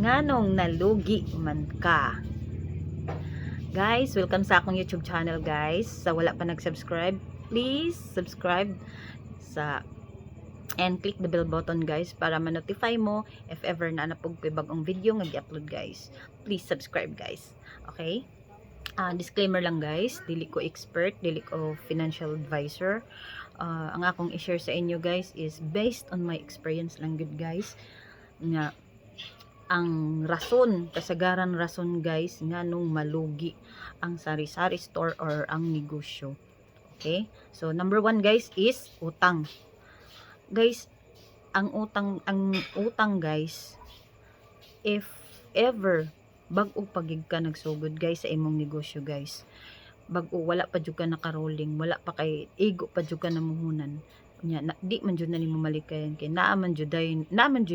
nganong nalugi man ka. Guys, welcome sa akong YouTube channel guys. Sa wala pa nag-subscribe, please subscribe sa and click the bell button guys para ma-notify mo if ever na napog ko bagong video nga gi-upload guys. Please subscribe guys. Okay? Disclaimer lang guys, dili ko expert, dili ko financial advisor. Ang akong i-share sa inyo guys is based on my experience lang good guys. Nga ang rason, kasagaran rason guys nga nung malugi ang sari-sari store or ang negosyo. Okay? So number 1 guys is utang. Guys, ang utang guys, if ever bag-o pagig ka nagsugod guys sa imong negosyo guys, bag-o wala pa jud ka naka-rolling, wala pa kay igo pa jud ka namuhunan nya, di man jud na nimo malikayan kay naaman jud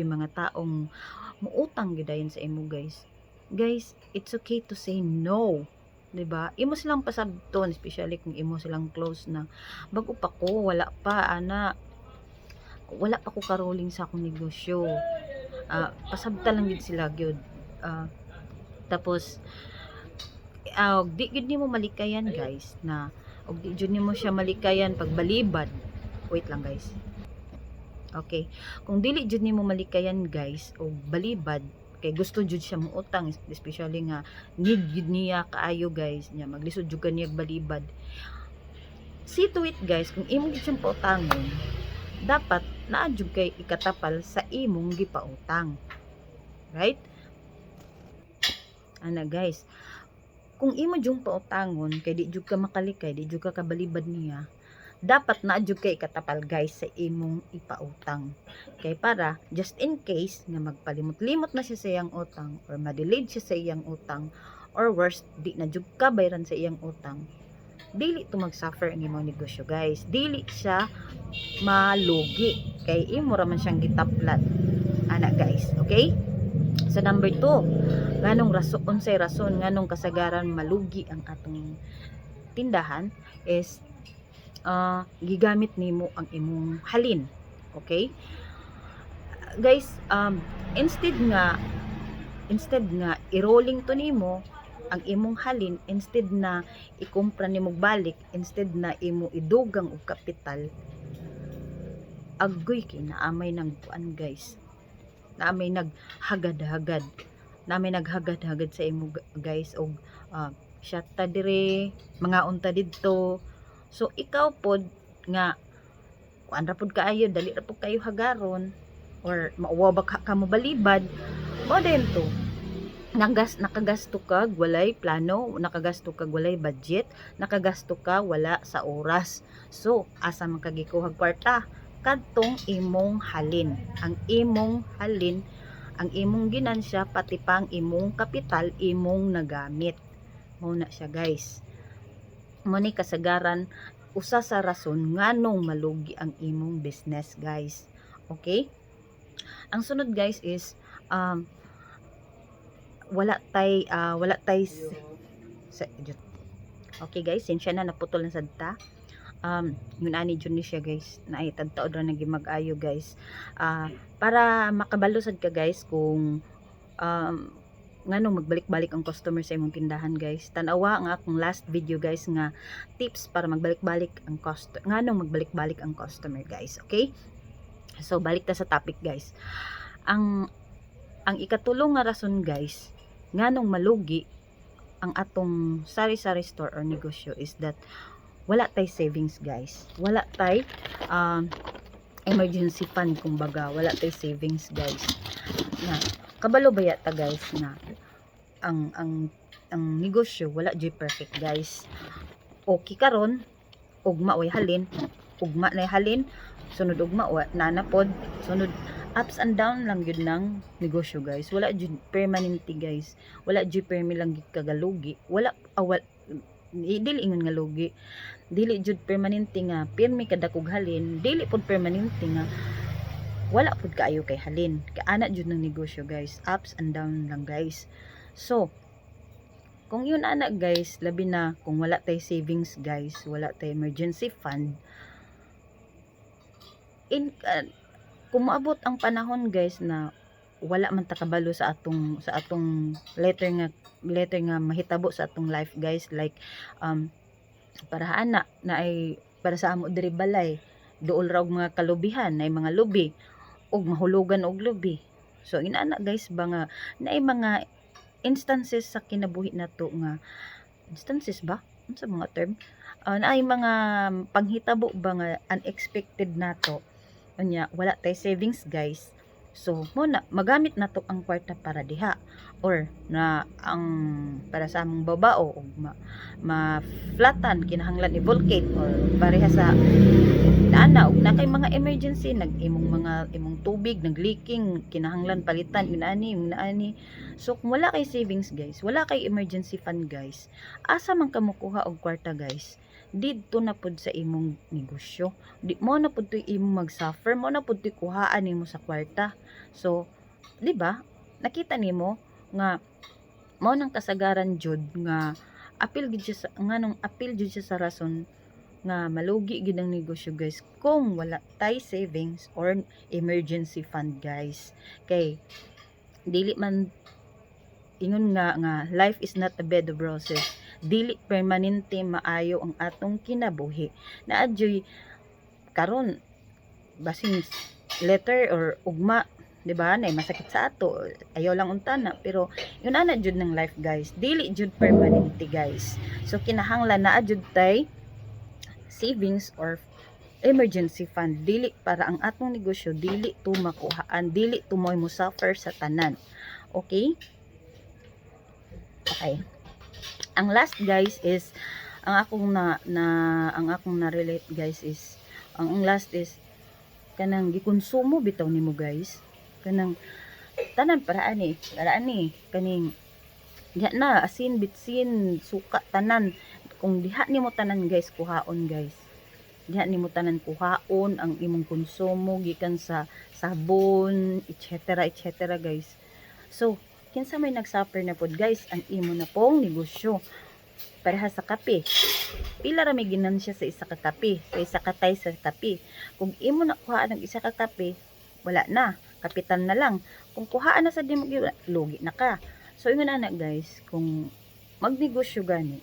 mga taong muutang gidayon sa imo guys. Guys, it's okay to say no, 'di ba? Imo silang pasabton, especially kung imo silang close na. Bag-o pa ko, wala pa ko ka-rolling sa akong negosyo. Pasabta lang gid sila gyud. Tapos di gud nimo malikayan guys na og di jud nimo siya malikayan pag balibad. Wait lang guys. Okay, kung dili jud nimo malikayan guys og balibad kay gusto jud siya muutang, especially nga need jud niya kaayo guys nya maglisod jud kaniya balibad. See to it guys, kung imo gid siyang pautangon, dapat naa jud kay ikatapal sa imong gipautang. Right? Ana guys, kung imo jung pautangon kay di jud ka makalikay, di jud ka kabalibad niya, dapat na jud kay katapal guys sa imong ipautang. Kay para just in case nga magpalimot-limot na siya sa iyang utang or ma-delayed siya sa iyang utang or worst di na jud ka bayaran sa iyang utang, dili to mag-suffer ang imong negosyo guys. Dili siya malugi kay imo ra man siyang gitaplat. Ana guys, okay? So number 2, nganong unsay rason nganong kasagaran malugi ang atong tindahan is gigamit nimo ang imong halin. Okay? Guys, instead nga i-rolling to nimo ang imong halin, instead na ikumpra nimo balik, instead na imo idugang og kapital, agoy kay naamay nang kuan guys. Naamay naghagad-hagad sa imo guys og shot ta dire, mga unta didto. So ikaw pod nga kuan ra pod kaayo, dali ra pod kayo hagaron or mauwa ba ka mo balibad, mo din to nakagasto ka walay plano, nakagasto ka walay budget, nakagasto ka wala sa oras. So asa man kagikuhag kwarta? Kadtong imong halin. Ang imong halin, ang imong ginansya, pati pang imong kapital, imong nagamit. Muna siya guys. Muni kasagaran, usa sa rason nganong malugi ang imong business guys. Okay? Ang sunod guys is wala tay okay guys, sinsya na naputol na sadta. Yun ani jud ni siya guys, na ay tagtaod ra naging mag-ayo guys. Para makabalusad ka guys kung nganong magbalik-balik ang customer sa imong tindahan guys, tanawa nga akong last video guys nga tips para magbalik-balik ang magbalik-balik ang customer guys. Okay, so balik ta sa topic guys. Ang ikatulong nga rason guys nganong malugi ang atong sari-sari store or negosyo is that wala tay savings guys, wala tay emergency fund, kumbaga wala tay savings guys. Na kabalo ba yata guys na ang negosyo wala jud perfect guys. Okay karon ugma way halin, ugma na halin, sunod ugma na napod, sunod ups and down lang yun ng negosyo guys. Wala jud permanente guys, wala jud permi lang kagalugi, wala dili ingon nga lugi, dili jud permanente nga pirmi kada kog halin, dili pod permanente nga wala pod kaayo kay halin. Kaana jud ng negosyo guys, ups and down lang guys. So kung yun ana guys, labi na kung wala tay savings guys, wala tay emergency fund, kung maabot ang panahon guys na wala man ta kabalo sa atong letter nga mahitabo sa atong life guys, like para ana na ay para sa amo diri balay duol ra og mga kalubihan na mga lubi og mahulugan og lubi. So inaana guys ba nga naay mga instances sa kinabuhi nato nga instances ba unsa mga term, naay mga panghitabo ba nga unexpected nato unya wala tay savings guys. So mo na magamit nato ang kwarta para diha or na ang para sa among babao og ma-flatan kinahanglan i-volcate or pareha sa ana og na kay mga emergency imong tubig nag-leaking kinahanglan palitan inaani. So kung wala kay savings guys, wala kay emergency fund guys, asa man ka mokuha og kwarta guys? Didto na pud sa imong negosyo. Di mo na pud toy imong mag-suffer, mo na pud toy kuhaan nimo sa kwarta. So, di ba? Nakita nimo nga mao nang kasagaran jud nga apil gid siya sa nganong apil jud siya sa rason nga malugi gid ang negosyo guys kung wala tay savings or emergency fund guys. Kay dili man ingon nga life is not a bed of roses, dili permanente maayo ang atong kinabuhi. Naadyoy karon basin letter or ugma, di ba, nay masakit sa ato, ayaw lang unta na, pero yun ana jud ng life guys, dili jud permanente guys. So kinahanglan naa jud tay savings or emergency fund, dili para ang atong negosyo dili to makuhaan, dili to mo suffer sa tanan. Okay? Okay. Ang last guys is ang akong na relate guys is ang last is kanang gikonsumo bitaw nimo guys, kanang tanan paraan ni kaning diha na asin bitsin suka tanan. Kung diha nimo tanan guys kuhaon guys, diha nimo tanan kuhaon ang imong konsumo gikan sa sabon etc guys. So kinsa may nagsuffer na pod guys ang imo na pong negosyo. Pareha sa kape, pila ra may ginansya sa isa ka kape, sa isa ka tay sa kape. Kung imo na kuhaan ng isa ka kape, wala na, kapital na lang. Kung kuhaan na sa di mo lugi na ka. So ingon ana guys, kung magnegosyo gani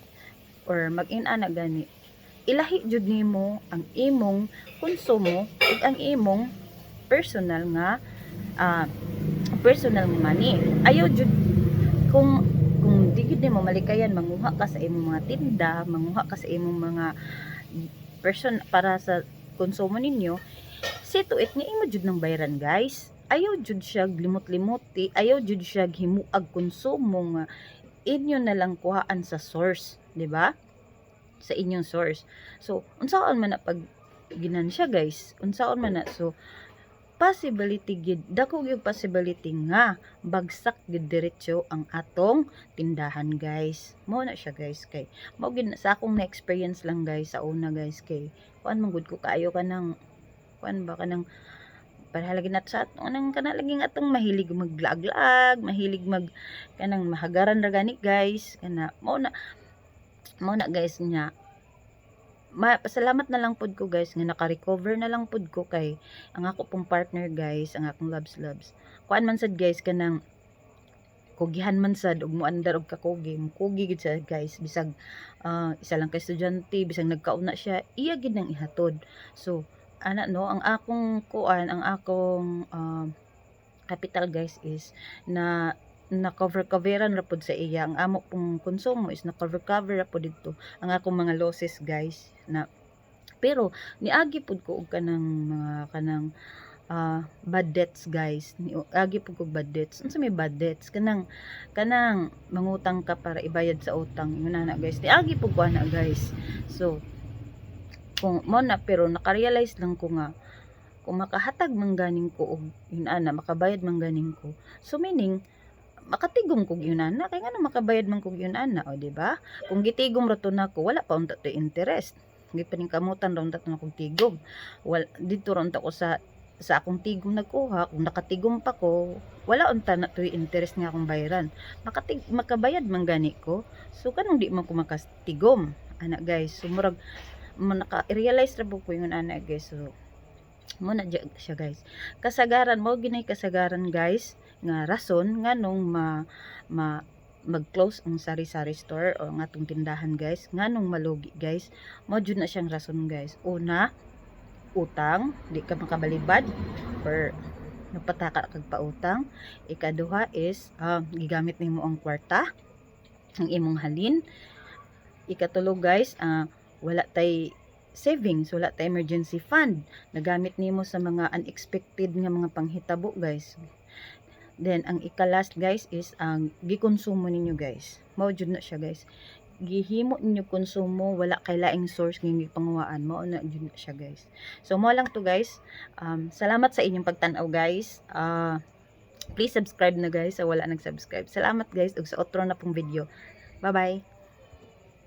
or mag-inana gani, ilahi jud nimo ang imong konsumo ug ang imong personal nga personal money. Ayaw jud kung di gid mo malikayan manguha ka sa imong mga tinda, manguha ka sa imong mga person para sa konsumo ninyo, situit nga imo jud nang bayaran guys. Ayaw jud siya limot-limuti, ayaw jud siya himuag konsumo nga inyo na lang kuhaan sa source, di ba? Sa inyong source. So unsaon man na pag ginansya guys, unsaon man na. So possibility gid, dako gyud possibility nga bagsak gid diretso ang atong tindahan guys. Mo na siya guys, kay mao gid sa akong na-experience lang guys sa una guys, kay kuan man gud ko kaayo kanang kuan ba kanang para lagi nat sa atong kana lagi atong mahilig maglag-lag, mahilig mag kanang mahagaran ra gani guys. Kana mo na guys nya pasalamat na lang pod ko guys nga naka-recover na lang pod ko kay ang ako pong partner guys, ang akong loves kuan man sad guys kanang kugihan man sad og muandar og kakugi gid sa guys bisag isa lang ka estudyante, bisag nagkauna siya iya gid nang ihatod. So ana no ang akong kuan, ang akong capital guys is na coveran ra pod sa iya. Ang amo pong konsumo is na cover ra pod dito ang akong mga losses guys na. Pero niagi pod ko og kanang mga kanang bad debts guys, niagi pod ko bad debts. Unsa may bad debts? Kanang mangutang ka para ibayad sa utang, yun na guys, niagi pod ko ana guys. So kung mo na, pero nakarealize lang ko nga kung makahatag man ganing ko og yun ana, makabayad man ganing ko, so meaning makatigom kog yun ana, kay nga na makabayad man kog yun ana, o di ba? Kung gitigom ra to nako, wala pa unta to interest, gipaningkamutan ra unta to nakog tigom, dito ra unta ko sa akong tigom nagkuha. Kung nakatigom pa ko, wala unta na to interest nga akong bayaran, makabayad man gani ko. So kanang di man ko makastigom ana guys. So murag naka-realize ra po ko yun ana guys. So mo na siya guys, kasagaran mo ginay kasagaran guys nga rason nganong mag-close ang sari-sari store o nga atong tindahan guys, nganong malugi guys. Mao jud na siyang rason guys. Una, utang, di ka makabalibad or napataka kag pautang. Ikaduha is gigamit nimo ang kwarta, ang imong halin. Ikatulo guys, wala tay savings, wala tay emergency fund, nagamit nimo sa mga unexpected nga mga panghitabo guys. Then ang ika-last guys is ang gikonsumo ninyo guys. Mao jud na siya guys. Gihimo ninyo konsumo, wala kay laing source nga gipanguwaan, mao na jud na siya guys. So mo lang to guys. Salamat sa inyong pagtan-aw guys. Please subscribe na guys sa wala nag-subscribe. Salamat guys ug sa otro na pong video. Bye bye.